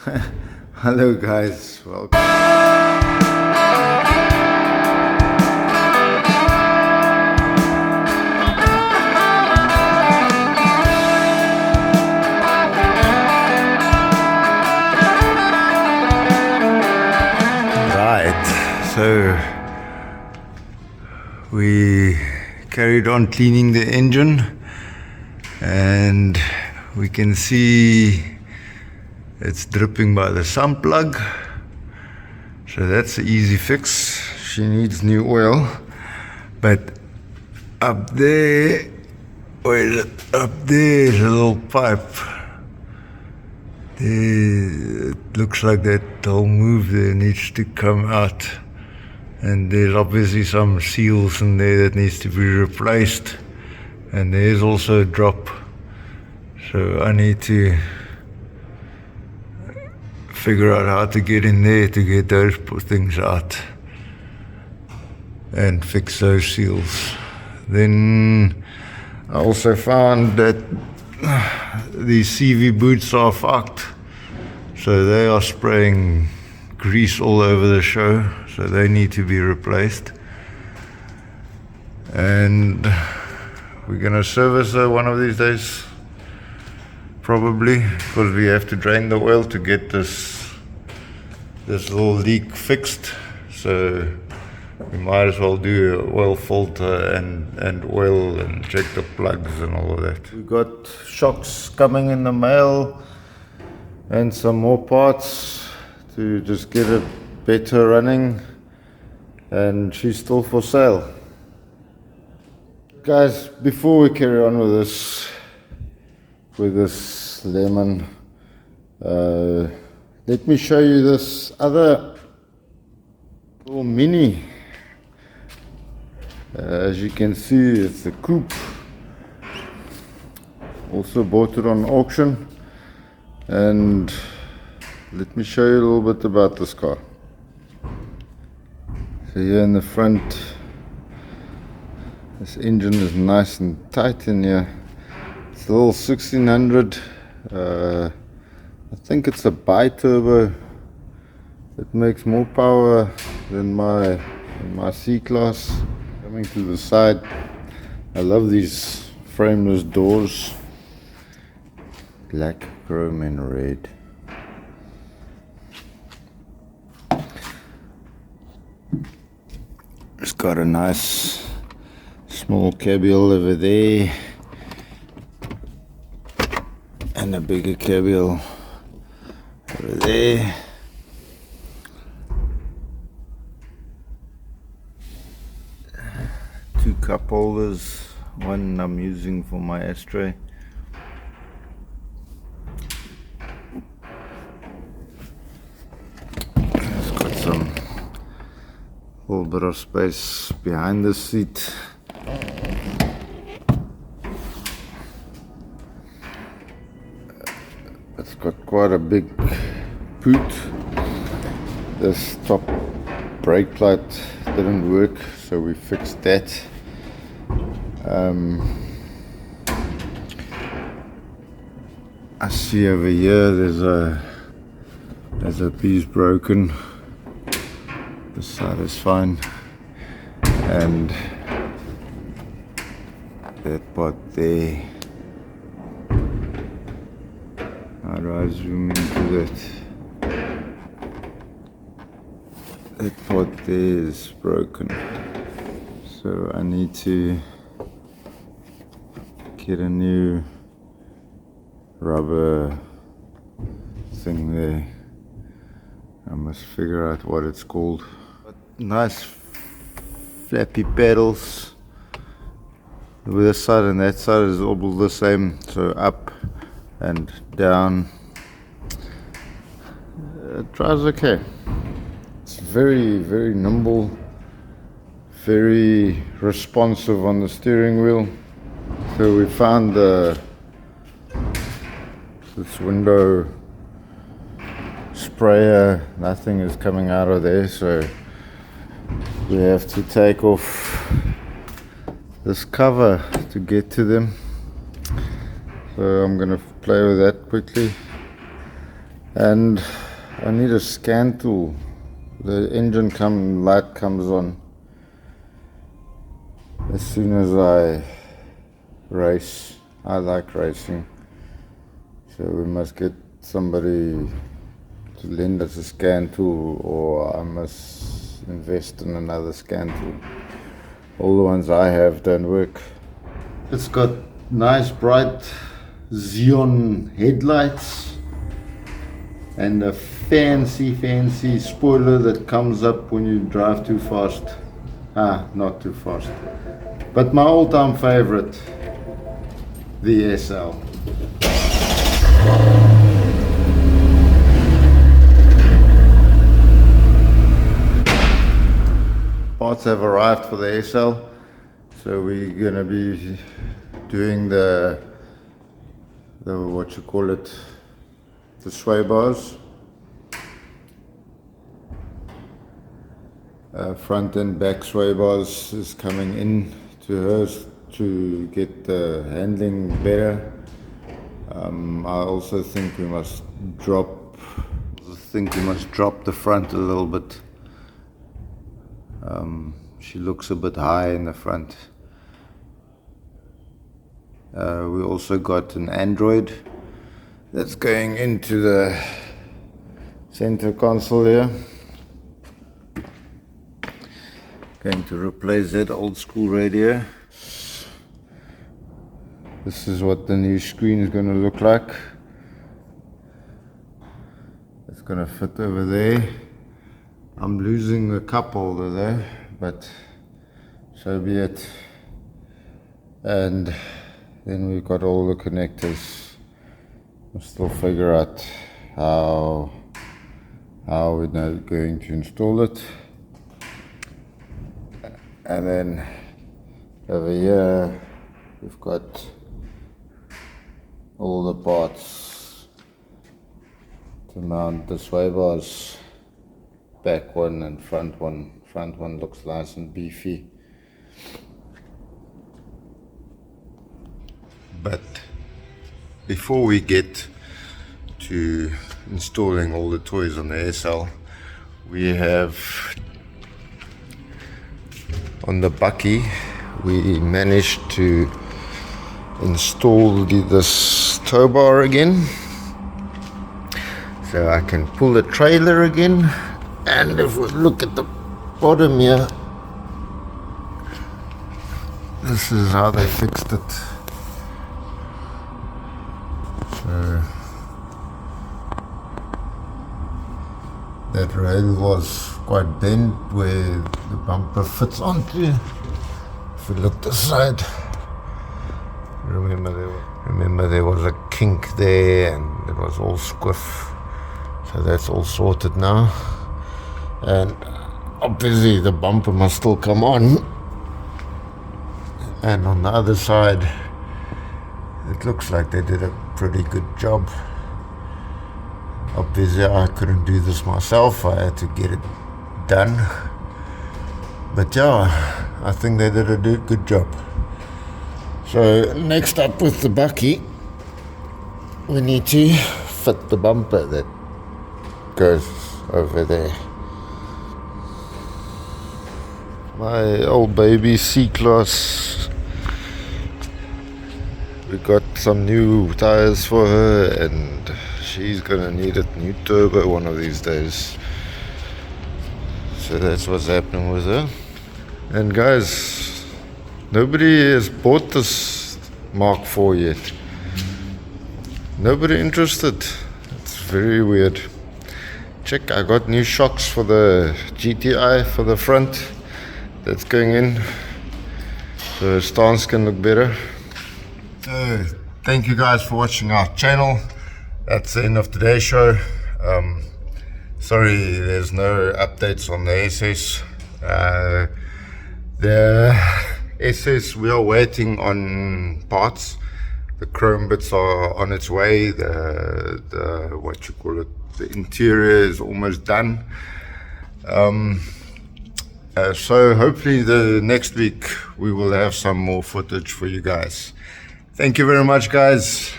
Hello guys, welcome. Right, so we carried on cleaning the engine and we can see it's dripping by the sump plug, so that's an easy fix. She needs new oil, but up there, where is it? Up there is a little pipe. It looks like that whole move there needs to come out, and there's obviously some seals in there that needs to be replaced, and there's also a drop, so I need to figure out how to get in there to get those things out and fix those seals. Then I also found that these CV boots are fucked, so they are spraying grease all over the show, so they need to be replaced. And we're gonna service her one of these days, probably, because we have to drain the oil to get this little leak fixed. So we might as well do an oil filter and oil and check the plugs and all of that. We got shocks coming in the mail and some more parts to just get it better running, and she's still for sale. Guys, before we carry on with this lemon, let me show you this other little mini. As you can see, it's a coupe. Also bought it on auction, and let me show you a little bit about this car. So here in the front, this engine is nice and tight in here. It's a little 1600, I think it's a bi-turbo. It makes more power than my C-Class. Coming to the side, I love these frameless doors, black, chrome and red. It's got a nice small cabiole over there and a bigger cabiole over there. Two cup holders, one I'm using for my ashtray. It's got some little bit of space behind the seat. It's got quite a big boot. This top brake plate didn't work, so we fixed that. I see over here there's a piece broken. This side is fine, and that part there. How do I zoom into that? That part there is broken, so I need to get a new rubber thing there. I must figure out what it's called. But nice flappy pedals. This side and that side is all the same, so up and down. It drives okay. It's very, very nimble, very responsive on the steering wheel. So we found this window sprayer, nothing is coming out of there, so we have to take off this cover to get to them. So I'm gonna play with that quickly. And I need a scan tool. The engine light comes on as soon as I race. I like racing, so we must get somebody to lend us a scan tool, or I must invest in another scan tool. All the ones I have don't work. It's got nice bright xenon headlights and a fancy spoiler that comes up when you drive too fast. Not too fast. But my all-time favorite, the SL. Parts have arrived for the SL, so we're gonna be doing the what you call it, the sway bars. Front and back sway bars is coming in to hers to get the handling better. I also think we must drop the front a little bit. She looks a bit high in the front. We also got an Android that's going into the center console here. Going to replace that old school radio. This is what the new screen is going to look like. It's going to fit over there. I'm losing the cup holder there, but so be it. And then we've got all the connectors. We'll still figure out how we're now going to install it. And then over here we've got all the parts to mount the sway bars. Back one and front one. Front one looks nice and beefy. But before we get to installing all the toys on the SL, we have on the bakkie, we managed to install this tow bar again, so I can pull the trailer again. And if we look at the bottom here, this is how they fixed it. So that rail was quite bent where the bumper fits onto. If we look this side, remember there was a kink there and it was all squiff. So that's all sorted now. And obviously the bumper must still come on. And on the other side, it looks like they did a pretty good job. Obviously I couldn't do this myself, I had to get it done. But yeah, I think they did a good job. So next up with the bakkie, we need to fit the bumper that goes over there. My old baby C-Class, we got some new tires for her and she's gonna need a new turbo one of these days. So that's what's happening with her. And guys, nobody has bought this Mark IV yet. Nobody interested. It's very weird. Check, I got new shocks for the GTI for the front. That's going in, so stance can look better. So thank you guys for watching our channel. That's the end of today's show. Sorry there's no updates on the SS. The SS, we are waiting on parts. The chrome bits are on its way. The what you call it, the interior is almost done. So hopefully the next week we will have some more footage for you guys. Thank you very much, guys.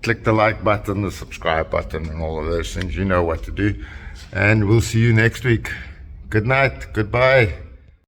click the like button, the subscribe button, and all of those things. You know what to do. And we'll see you next week. Good night. Goodbye.